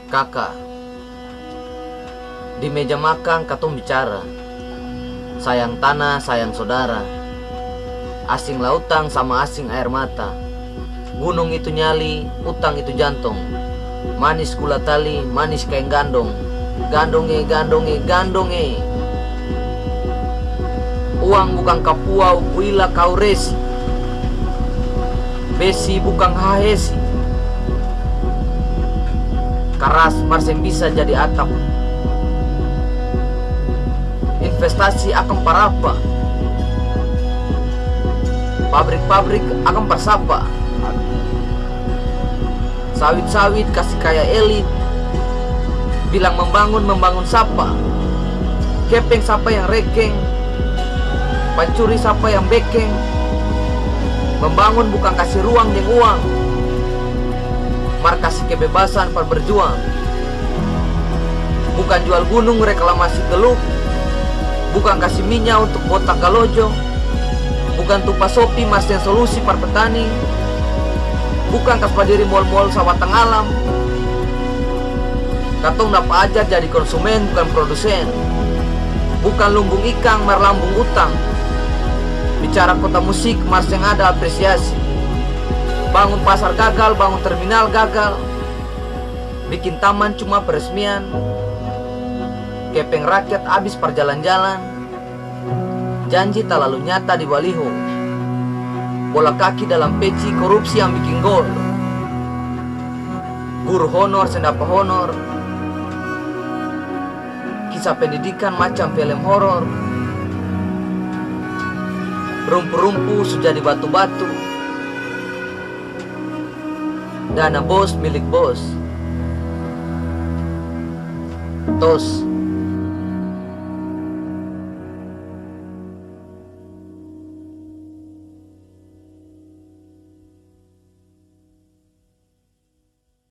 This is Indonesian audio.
Kakak, di meja makan katong bicara sayang tanah, sayang saudara. Asing lautan sama asing air mata. Gunung itu nyali, utang itu jantung. Manis gula tali, manis kain gandong. Gandonge, gandonge, gandonge. Uang bukan kapua, ukuila kau resi. Besi bukan hahesi. Keras marsen bisa jadi atap. Investasi akan parapa. Pabrik-pabrik akan pasapa. Sawit-sawit kasih kaya elit. Bilang membangun sapa. Kepeng siapa yang rekeng. Pencuri siapa yang bekeng. Membangun bukan kasih ruang dan uang, mar kasih kebebasan per berjuang. Bukan jual gunung reklamasi teluk. Bukan kasih minyak untuk botak galojo. Bukan tupas sopi mas yang solusi per petani. Bukan kas diri mall-mall sawatang alam. Katong dapat ajar jadi konsumen bukan produsen. Bukan lumbung ikan mar lambung utang. Bicara kota musik mas yang ada apresiasi. Bangun pasar gagal, bangun terminal gagal. Bikin taman cuma peresmian. Kepeng rakyat habis perjalan-jalan. Janji tak lalu nyata di baliho. Bola kaki dalam peci korupsi yang bikin gol. Guru honor sendapa honor. Kisah pendidikan macam film horor. Rumpu-rumpu sudah di batu-batu. Dana bos milik bos. Tos